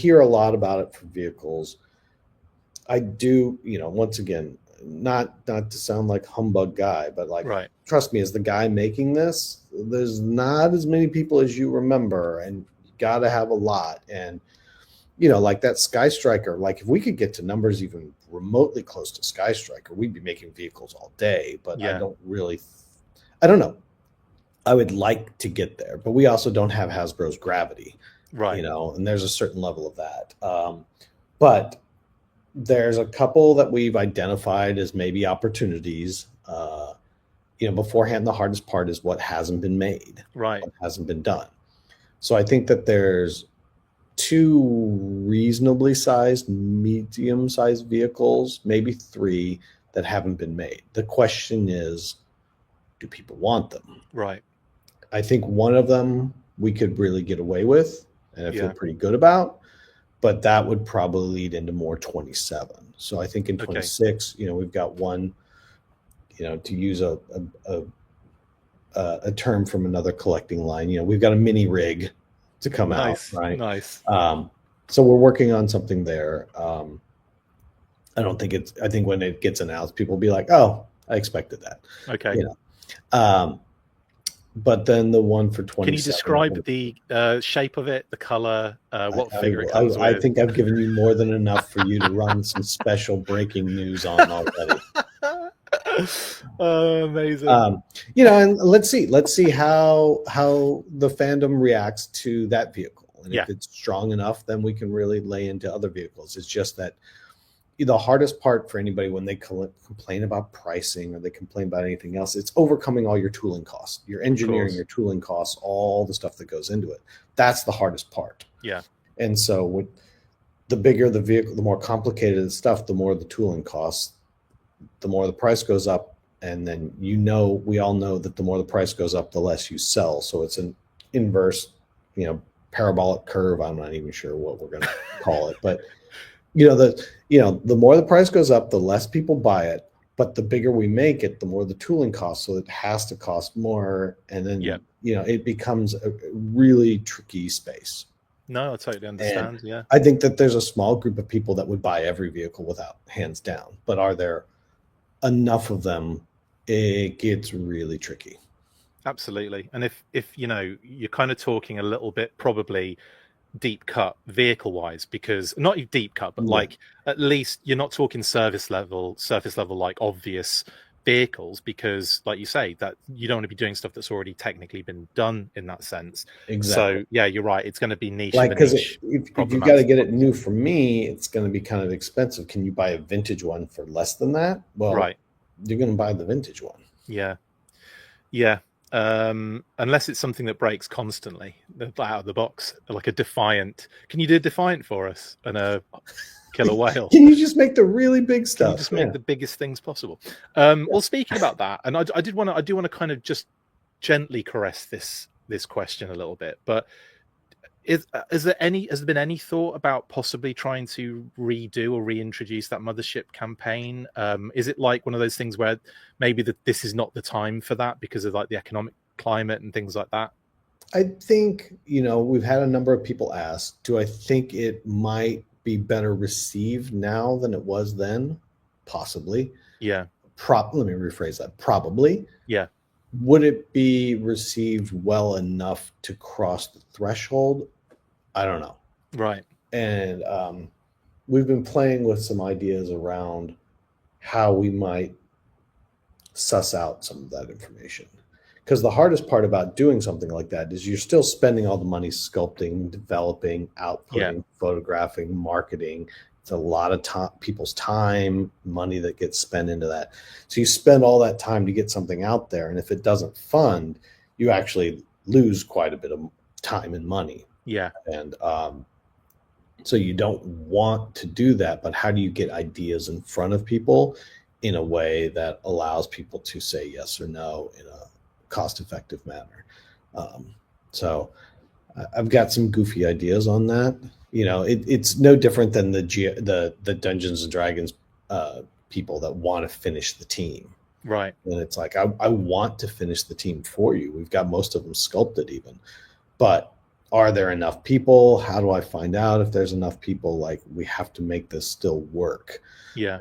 hear a lot about it for vehicles. I do, once again, not to sound like humbug guy, but like, Right. trust me, as the guy making this, there's not as many people as you remember, and you got to have a lot. And like that Sky Striker, like if we could get to numbers even remotely close to Sky Striker, we'd be making vehicles all day. But Yeah. I don't know. I would like to get there, but we also don't have Hasbro's Gravity, Right. and there's a certain level of that. But there's a couple that we've identified as maybe opportunities. Beforehand, the hardest part is what hasn't been made, Right. what hasn't been done. So I think that there's 2 reasonably sized, medium sized vehicles, maybe 3 that haven't been made. The question is, do people want them? Right. I think one of them we could really get away with, and I feel Yeah. pretty good about, but that would probably lead into more 27. So I think in 26, we've got one, to use a term from another collecting line, we've got a mini rig to come out, right? Nice. So we're working on something there. I think when it gets announced, people will be like, oh, I expected that. Okay. But then the one for 27. Can you describe the shape of it, the color, what figure it comes with? I think I've given you more than enough for you to run some special breaking news on already. Oh, amazing. And let's see how the fandom reacts to that vehicle. And if it's strong enough, then we can really lay into other vehicles. It's just that the hardest part for anybody when they complain about pricing or they complain about anything else, it's overcoming all your tooling costs, your engineering, your tooling costs, all the stuff that goes into it. That's the hardest part. Yeah. And so the bigger the vehicle, the more complicated the stuff, the more the tooling costs, the more the price goes up. And then, we all know that the more the price goes up, the less you sell. So it's an inverse, parabolic curve. I'm not even sure what we're going to call it, but the more the price goes up, the less people buy it, but the bigger we make it, the more the tooling costs. So it has to cost more. And then, it becomes a really tricky space. No, I totally understand. And I think that there's a small group of people that would buy every vehicle without, hands down, but are there enough of them? It gets really tricky. Absolutely. And if you're kind of talking a little bit, probably deep cut vehicle wise, because not deep cut, but like at least you're not talking surface level like obvious vehicles, because like you say, that you don't want to be doing stuff that's already technically been done in that sense. Exactly. So yeah, you're right, it's going to be niche. Like, because if you've got to get it new from me, it's going to be kind of expensive. Can you buy a vintage one for less than that? Well, right, you're going to buy the vintage one. Yeah. Unless it's something that breaks constantly out of the box, like a Defiant. Can you do a Defiant for us and a killer whale? Can you just make the really big stuff? Can you just make the biggest things possible? Well, speaking about that, and I do want to kind of just gently caress this question a little bit, but has there been any thought about possibly trying to redo or reintroduce that Mothership campaign? Is it like one of those things where maybe this is not the time for that because of like the economic climate and things like that? I think, we've had a number of people ask, do I think it might be better received now than it was then? Possibly. Yeah. Let me rephrase that. Probably. Yeah. Would it be received well enough to cross the threshold? I don't know. Right. And we've been playing with some ideas around how we might suss out some of that information. Because the hardest part about doing something like that is you're still spending all the money sculpting, developing, outputting, photographing, marketing. It's a lot of people's time, money that gets spent into that. So you spend all that time to get something out there. And if it doesn't fund, you actually lose quite a bit of time and money. Yeah. And so you don't want to do that. But how do you get ideas in front of people in a way that allows people to say yes or no in a cost-effective manner? So I've got some goofy ideas on that. It's no different than the Dungeons and Dragons people that want to finish the team. Right. And it's like, I want to finish the team for you. We've got most of them sculpted even, but are there enough people? How do I find out if there's enough people? Like, we have to make this still work. Yeah.